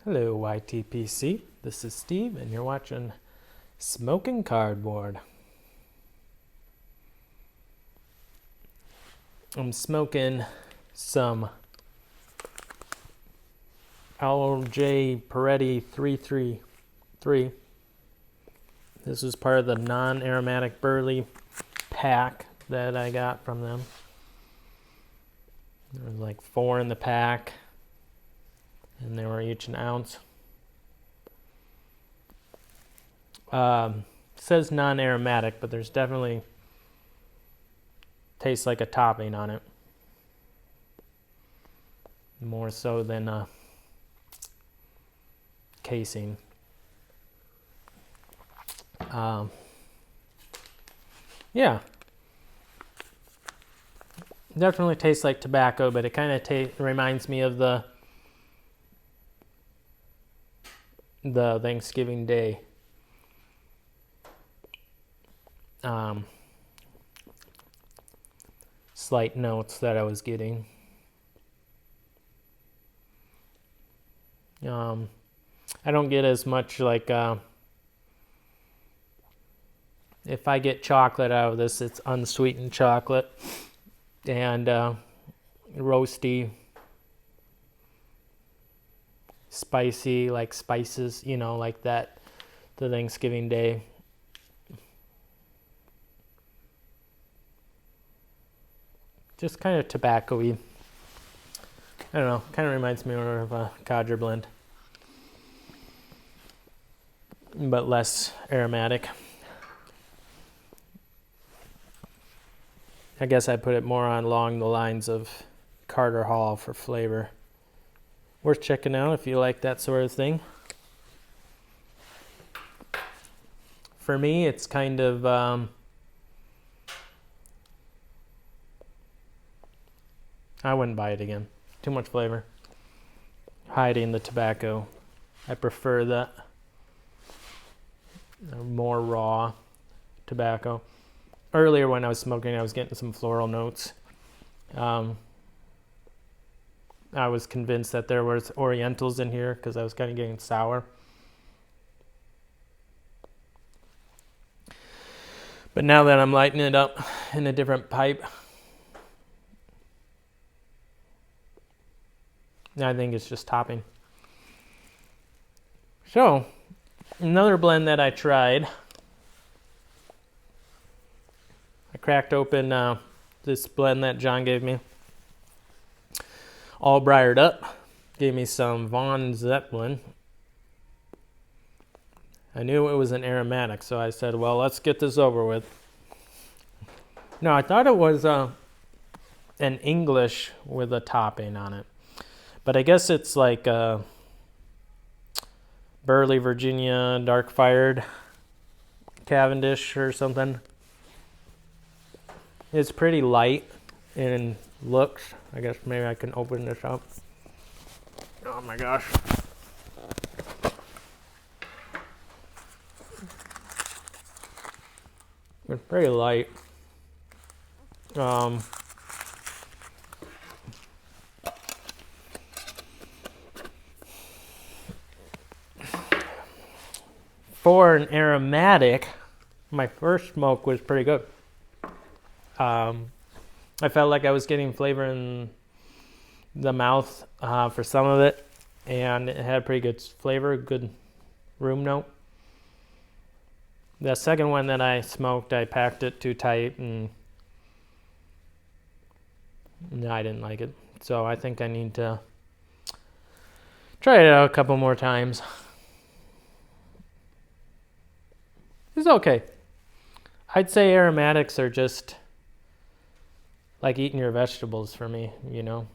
Hello YTPC, this is Steve and you're watching Smoking Cardboard. I'm smoking some LJ Peretti 333. This is part of the non-aromatic burley pack that I got from them. There was like 4 in the pack. And they were each an ounce. Says non-aromatic, but there's definitely tastes like a topping on it. More so than a casing. Yeah. Definitely tastes like tobacco, but it kind of reminds me of the Thanksgiving Day slight notes that I was getting. I don't get as much like if I get chocolate out of this, it's unsweetened chocolate and roasty, spicy, like spices, you know, like that, the Thanksgiving Day. Just kind of tobacco-y. I don't know, kind of reminds me more of a Codger blend, but less aromatic. I guess I put it more on along the lines of Carter Hall for flavor. Worth checking out if you like that sort of thing. For me, it's kind of I wouldn't buy it again. Too much flavor. Hiding the tobacco. I prefer that more raw tobacco. Earlier when I was smoking, I was getting some floral notes. I was convinced that there was Orientals in here because I was kind of getting sour. But now that I'm lighting it up in a different pipe, I think it's just topping. So, another blend that I tried. I cracked open this blend that John gave me. All briared up. Gave me some Von Zeppelin. I knew it was an aromatic, so I said, well, let's get this over with. No, I thought it was an English with a topping on it. But I guess it's like Burley, Virginia, dark fired Cavendish or something. It's pretty light in looks. I guess maybe I can open this up. Oh my gosh. It's pretty light. For an aromatic, my first smoke was pretty good. I felt like I was getting flavor in the mouth for some of it, and it had pretty good flavor, good room note. The second one that I smoked, I packed it too tight, and no, I didn't like it. So I think I need to try it out a couple more times. It's okay. I'd say aromatics are just like eating your vegetables for me, you know.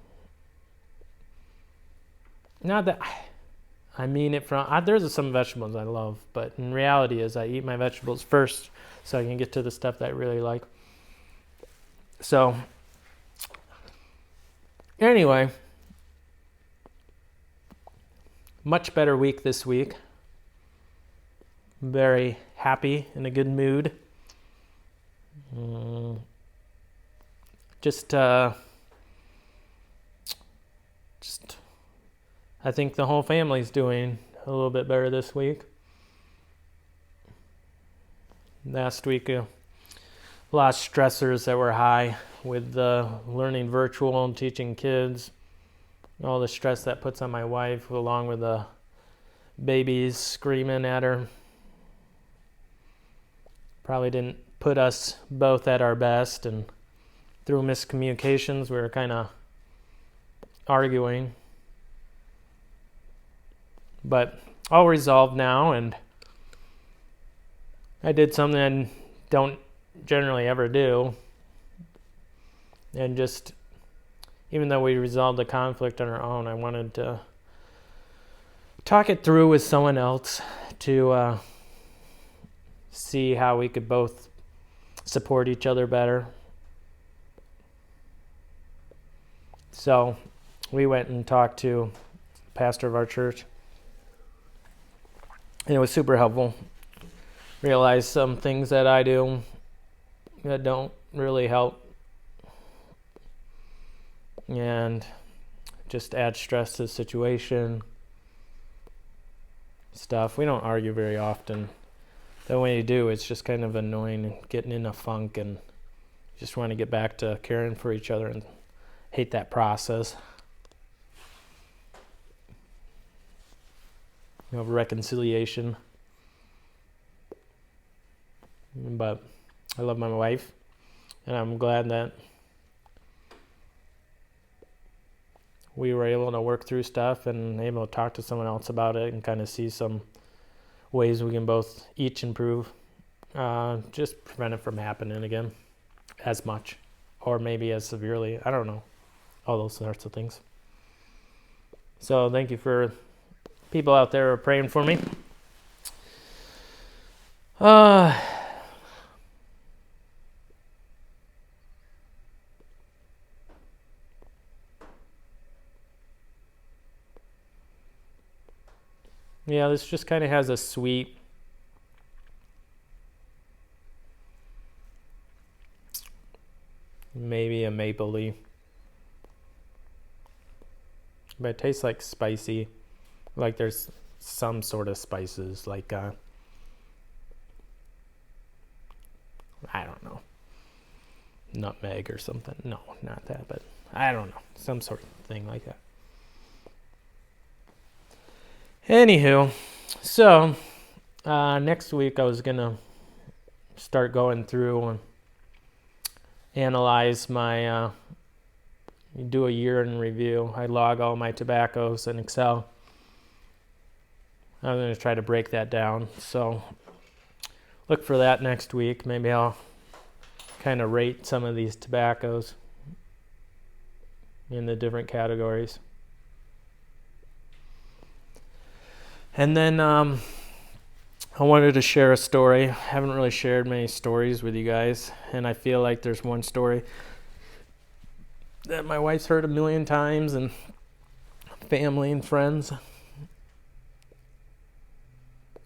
Not that I mean it from, there's some vegetables I love, but in reality is I eat my vegetables first so I can get to the stuff that I really like. So, anyway, much better week this week. Very happy, in a good mood. Just I think the whole family's doing a little bit better this week. Last week, a lot of stressors that were high with learning virtual and teaching kids. All the stress that puts on my wife, along with the babies screaming at her. Probably didn't put us both at our best, and through miscommunications, we were kind of arguing. But all resolved now, and I did something I don't generally ever do. And just, even though we resolved the conflict on our own, I wanted to talk it through with someone else to see how we could both support each other better. So we went and talked to the pastor of our church, and it was super helpful. Realized some things that I do that don't really help, and just add stress to the situation. Stuff. We don't argue very often. Then when you do, it's just kind of annoying and getting in a funk, and just want to get back to caring for each other and hate that process. Reconciliation. But I love my wife, and I'm glad that we were able to work through stuff and able to talk to someone else about it and kind of see some ways we can both each improve, just prevent it from happening again as much, or maybe as severely. I don't know, all those sorts of things. So thank you for people out there who are praying for me. Yeah, this just kind of has a sweet, maybe a mapley, but it tastes like spicy, like there's some sort of spices, like I don't know, nutmeg or something. No, not that, but I don't know, some sort of thing like that. Anywho, so next week I was gonna start going through and analyze my do a year in review. I log all my tobaccos in Excel. I'm going to try to break that down. So look for that next week. Maybe I'll kind of rate some of these tobaccos in the different categories. And then I wanted to share a story. I haven't really shared many stories with you guys, and I feel like there's one story that my wife's heard a million times, and family and friends.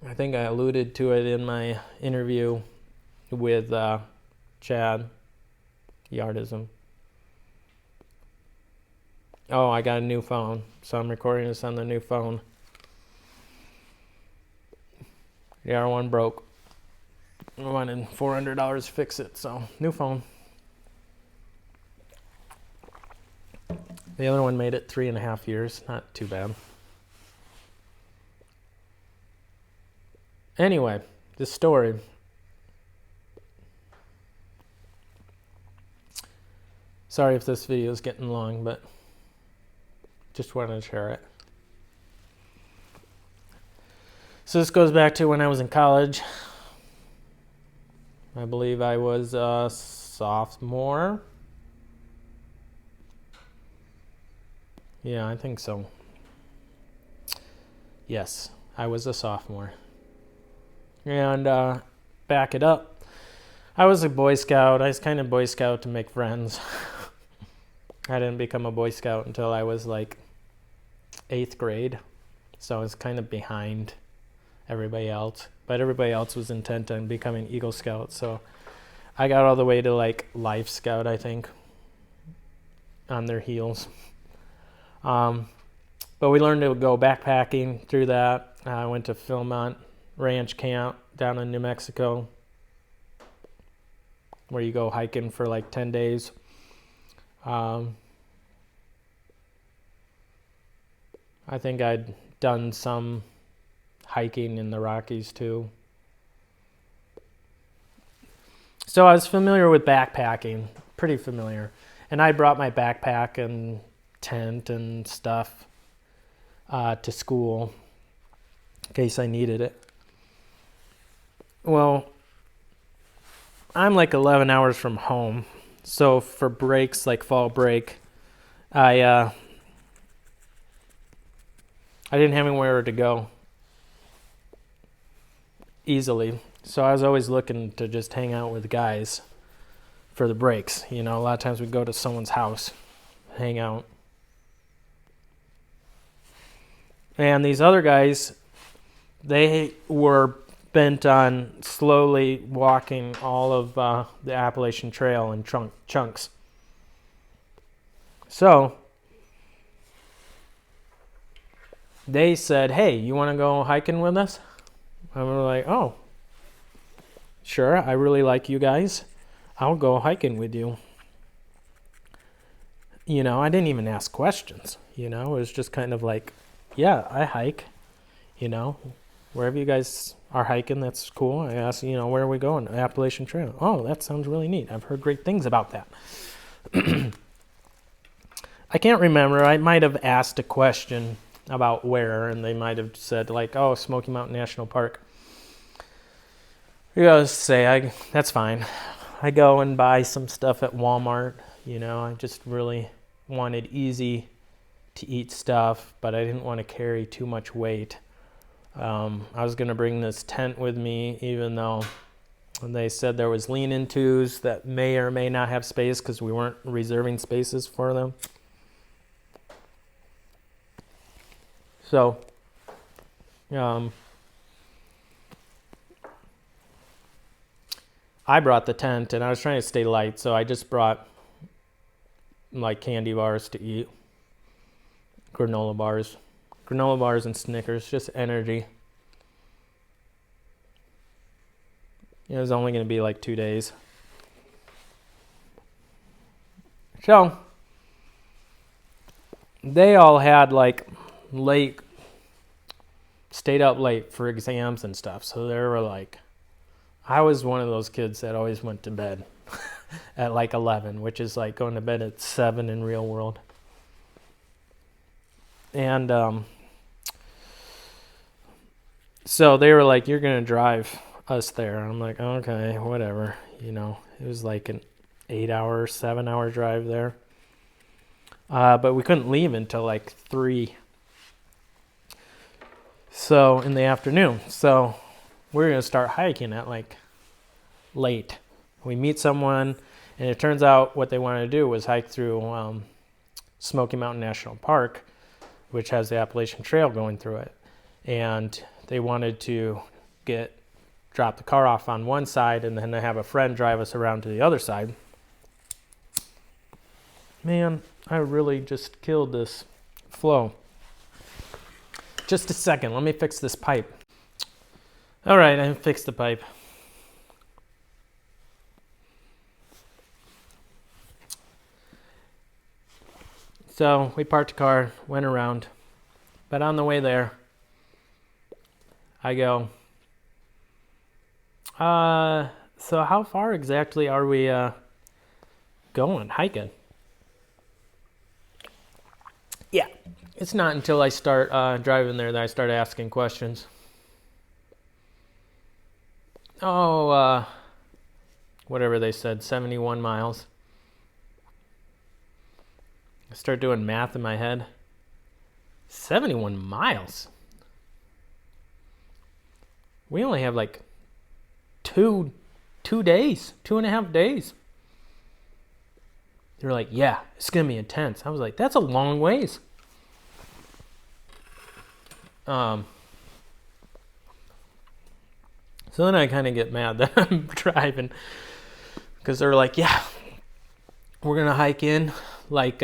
I think I alluded to it in my interview with Chad Yardism. Oh, I got a new phone, so I'm recording this on the new phone. The other one broke. I wanted $400 to fix it, so new phone. The other one made it 3.5 years. Not too bad. Anyway, this story. Sorry if this video is getting long, but just wanted to share it. So this goes back to when I was in college. I believe I was a sophomore. Yeah, I think so. Yes, I was a sophomore. And back it up. I was a Boy Scout. I was kind of Boy Scout to make friends. I didn't become a Boy Scout until I was like 8th grade. So I was kind of behind everybody else. But everybody else was intent on becoming Eagle Scout. So I got all the way to like Life Scout, I think, on their heels. But But we learned to go backpacking through that. I went to Philmont Ranch Camp down in New Mexico, where you go hiking for like 10 days. I think I'd done some hiking in the Rockies too. So I was familiar with backpacking, pretty familiar. And I brought my backpack and tent and stuff to school in case I needed it. Well, I'm like 11 hours from home. So for breaks, like fall break, I didn't have anywhere to go easily. So I was always looking to just hang out with guys for the breaks. You know, a lot of times we'd go to someone's house, hang out. And these other guys, they were bent on slowly walking all of the Appalachian Trail in chunks. So they said, hey, you want to go hiking with us? And we were like, oh, sure, I really like you guys. I'll go hiking with you. You know, I didn't even ask questions. You know, it was just kind of like, yeah, I hike. You know, wherever you guys are hiking, that's cool. I asked, you know, where are we going? Appalachian Trail. Oh, that sounds really neat. I've heard great things about that. I can't remember. I might have asked a question about where, and they might have said like, oh, Smoky Mountain National Park. You gotta say, that's fine. I go and buy some stuff at Walmart. You know, I just really wanted easy to eat stuff, but I didn't want to carry too much weight. I was going to bring this tent with me, even though they said there was lean-in-tos that may or may not have space because we weren't reserving spaces for them. So, I brought the tent, and I was trying to stay light, so I just brought like candy bars to eat, granola bars and Snickers, just energy. It was only going to be like 2 days. So, they all had like stayed up late for exams and stuff, so they were like, I was one of those kids that always went to bed at like 11, which is like going to bed at 7 in real world. And so they were like, you're going to drive us there. I'm like, okay, whatever. You know, it was like an 8-hour, 7-hour drive there. But we couldn't leave until like 3. So in the afternoon. So we're going to start hiking at like late. We meet someone, and it turns out what they wanted to do was hike through Smoky Mountain National Park, which has the Appalachian Trail going through it. And they wanted to drop the car off on one side and then have a friend drive us around to the other side. Man, I really just killed this flow. Just a second, let me fix this pipe. All right, I fixed the pipe. So we parked the car, went around, but on the way there, I go, so how far exactly are we going, hiking? Yeah, it's not until I start driving there that I start asking questions. Oh, whatever they said, 71 miles. I start doing math in my head. 71 miles? We only have like 2 days, 2.5 days. They were like, yeah, it's going to be intense. I was like, that's a long ways. So then I kind of get mad that I'm driving, because they're like, yeah, we're going to hike in like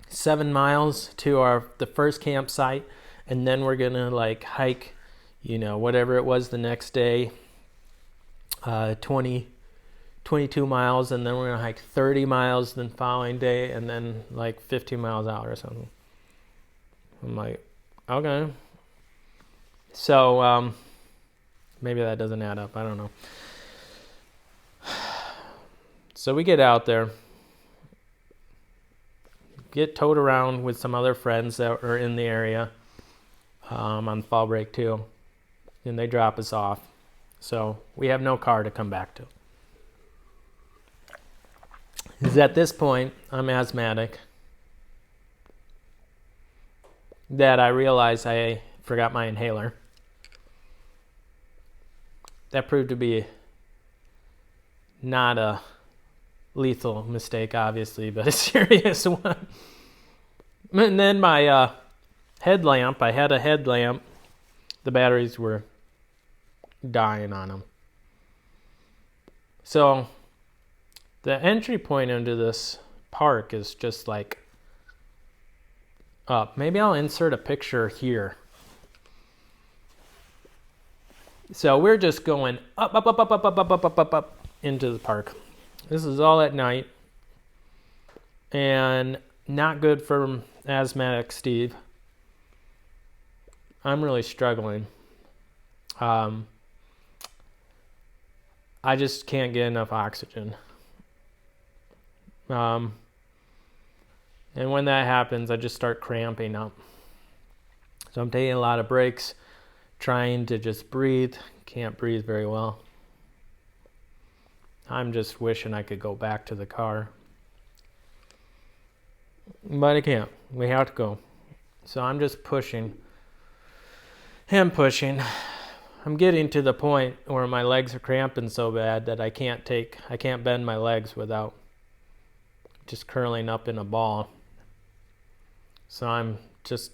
7 miles to the first campsite, and then we're gonna like hike, whatever it was the next day, 22 miles, and then we're gonna hike 30 miles the following day, and then like 15 miles out or something. I'm like, okay. So maybe that doesn't add up. I don't know. So we get out there, get towed around with some other friends that are in the area on fall break too, and they drop us off. So we have no car to come back to. Because at this point, I'm asthmatic, that I realized I forgot my inhaler. That proved to be not a lethal mistake, obviously, but a serious one. And then my headlamp, I had a headlamp, the batteries were dying on them. So the entry point into this park is just like up. Maybe I'll insert a picture here. So we're just going up into the park. This is all at night, and not good for asthmatic Steve. I'm really struggling. I just can't get enough oxygen. And when that happens, I just start cramping up. So I'm taking a lot of breaks, trying to just breathe. Can't breathe very well. I'm just wishing I could go back to the car. But I can't. We have to go. So I'm just pushing. I'm getting to the point where my legs are cramping so bad that I can't bend my legs without just curling up in a ball. So I'm just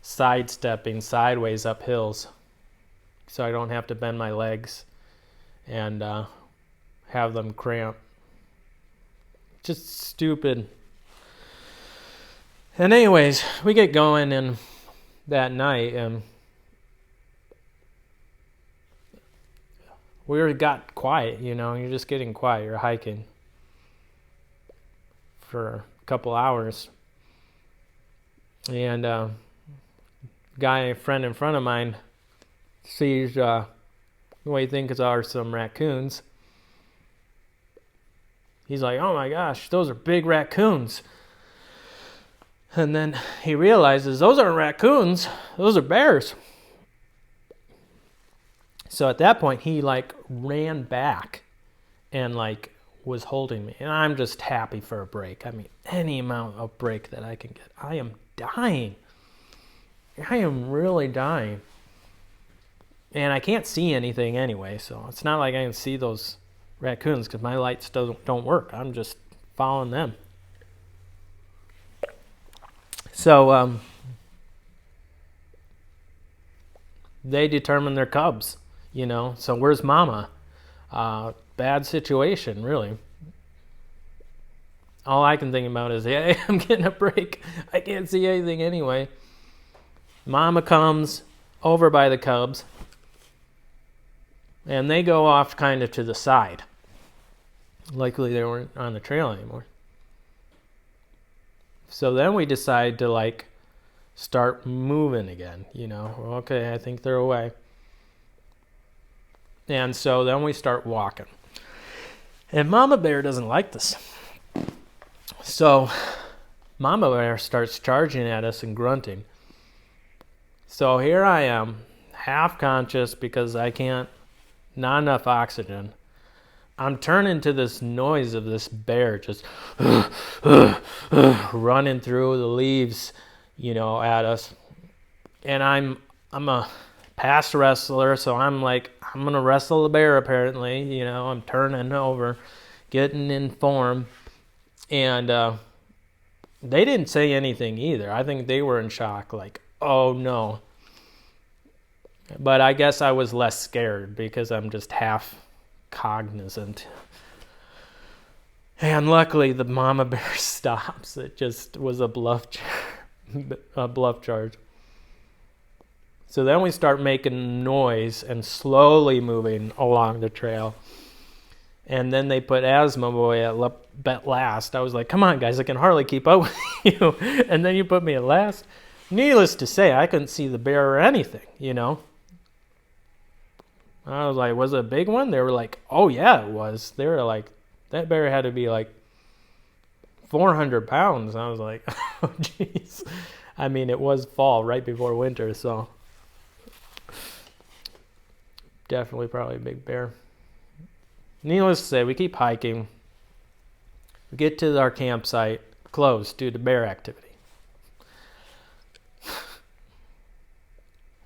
sidestepping sideways up hills so I don't have to bend my legs and have them cramp. Just stupid. And anyways, we get going in that night, and we got quiet, you're just getting quiet. You're hiking for a couple hours. And a friend in front of mine sees what he thinks are some raccoons. He's like, oh my gosh, those are big raccoons. And then he realizes those aren't raccoons, those are bears. So at that point, he ran back and was holding me. And I'm just happy for a break. I mean, any amount of break that I can get. I am dying. I am really dying. And I can't see anything anyway, so it's not like I can see those raccoons because my lights don't work. I'm just following them. So they determine their cubs, So where's Mama? Bad situation, really. All I can think about is, hey, I'm getting a break. I can't see anything anyway. Mama comes over by the cubs, and they go off kind of to the side. Likely they weren't on the trail anymore. So then we decide to start moving again, Okay, I think they're away. And so then we start walking. And Mama Bear doesn't like this. So Mama Bear starts charging at us and grunting. So here I am, half conscious because not enough oxygen. I'm turning to this noise of this bear just running through the leaves, at us. And I'm a past wrestler, so I'm going to wrestle the bear apparently. I'm turning over, getting in form. And they didn't say anything either. I think they were in shock, oh no. But I guess I was less scared because I'm just half cognizant. And luckily the mama bear stops. It just was a bluff charge. So then we start making noise and slowly moving along the trail. And then they put Asthma Boy at last. I was like, come on, guys, I can hardly keep up with you. And then you put me at last. Needless to say, I couldn't see the bear or anything, you know. I was like, was it a big one? They were like, oh, yeah, it was. They were like, that bear had to be like 400 pounds. And I was like, oh, jeez. I mean, it was fall right before winter, so definitely probably a big bear. Needless to say, we keep hiking. We get to our campsite, closed due to bear activity.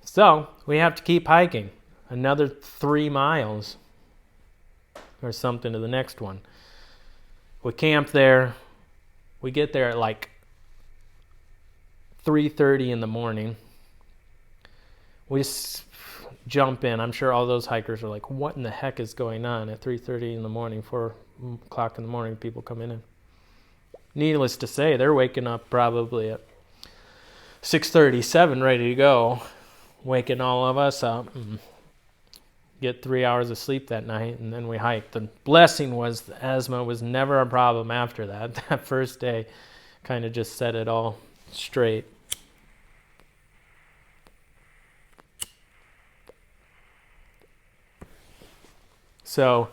So we have to keep hiking another 3 miles or something to the next one. We camp there. We get there at like 3:30 in the morning. We jump in. I'm sure all those hikers are like, what in the heck is going on at 3:30 in the morning, 4 o'clock in the morning, people coming in. Needless to say, they're waking up probably at 6:37, ready to go, waking all of us up and get 3 hours of sleep that night, and then we hiked. The blessing was the asthma was never a problem after that. That first day kind of just set it all straight. So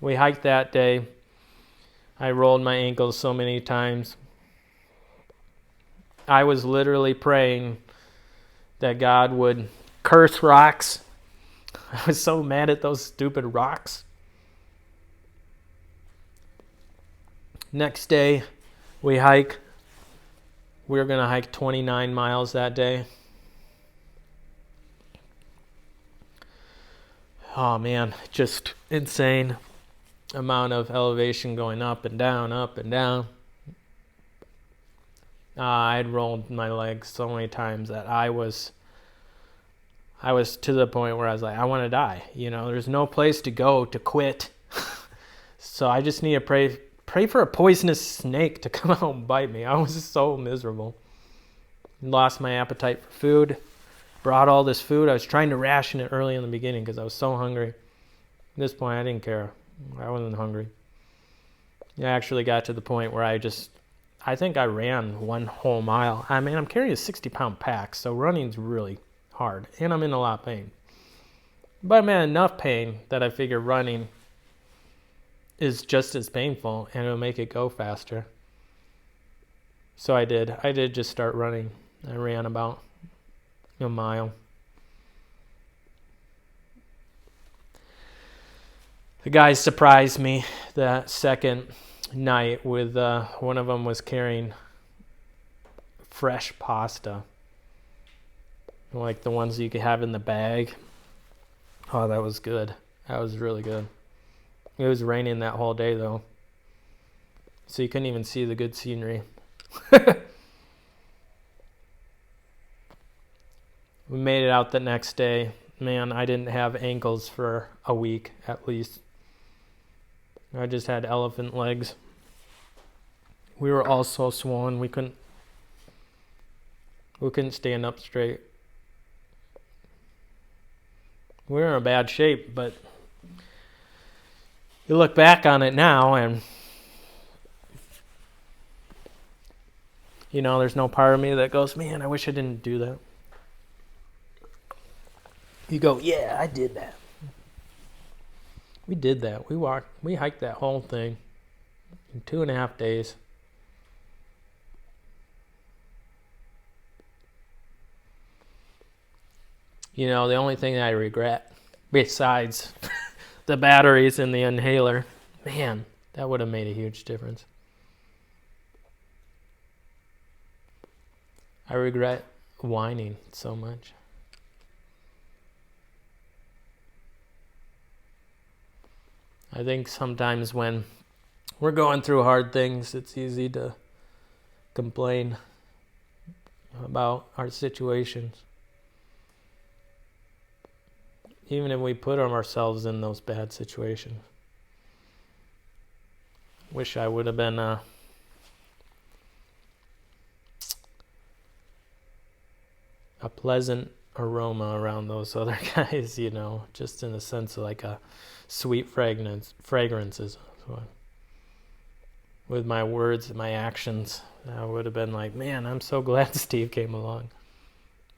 we hiked that day. I rolled my ankles so many times. I was literally praying that God would curse rocks. I was so mad at those stupid rocks. Next day, we hike. We were going to hike 29 miles that day. Oh man, just insane amount of elevation going up and down, up and down. I'd rolled my legs so many times that I was to the point where I was like, I want to die. You know, there's no place to go to quit. So I just need to pray for a poisonous snake to come out and bite me. I was so miserable. Lost my appetite for food. Brought all this food. I was trying to ration it early in the beginning because I was so hungry. At this point, I didn't care. I wasn't hungry. I actually got to the point where I think I ran 1 whole mile. I mean, I'm carrying a 60-pound pack, so running's really hard, and I'm in a lot of pain. But I'm in enough pain that I figure running is just as painful, and it'll make it go faster. So I did. I did just start running. I ran about a mile. The guys surprised me that second night with one of them was carrying fresh pasta, like the ones you could have in the bag. Oh, that was good. That was really good. It was raining that whole day though, so you couldn't even see the good scenery. We made it out the next day. Man, I didn't have ankles for a week at least. I just had elephant legs. We were all so swollen we couldn't stand up straight. We were in bad shape, but you look back on it now and you know, there's no part of me that goes, man, I wish I didn't do that. You go, yeah, I did that. We did that. We hiked that whole thing in 2.5 days. You know, the only thing that I regret, besides the batteries in the inhaler, man, that would have made a huge difference. I regret whining so much. I think sometimes when we're going through hard things, it's easy to complain about our situations. Even if we put ourselves in those bad situations. Wish I would have been a pleasant aroma around those other guys, you know, just in the sense of like a sweet fragrances. So with my words and my actions, I would have been like, man, I'm so glad Steve came along.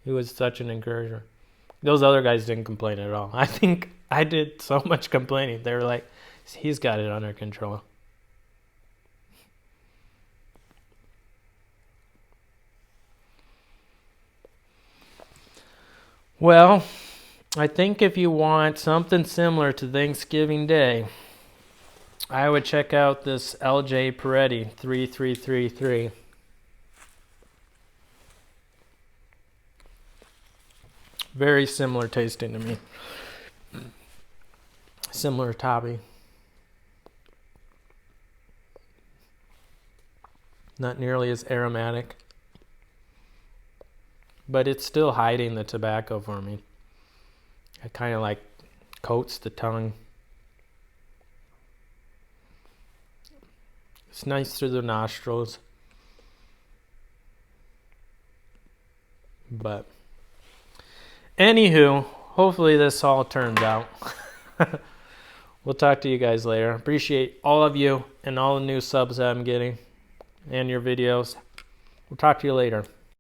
He was such an encourager. Those other guys didn't complain at all. I think I did so much complaining. They were like, he's got it under control. Well, I think if you want something similar to Thanksgiving Day, I would check out this LJ Peretti 3333. Very similar tasting to me. Similar topping. Not nearly as aromatic. But it's still hiding the tobacco for me. It kind of like coats the tongue. It's nice through the nostrils. But anywho, hopefully this all turns out. We'll talk to you guys later. Appreciate all of you and all the new subs that I'm getting and your videos. We'll talk to you later.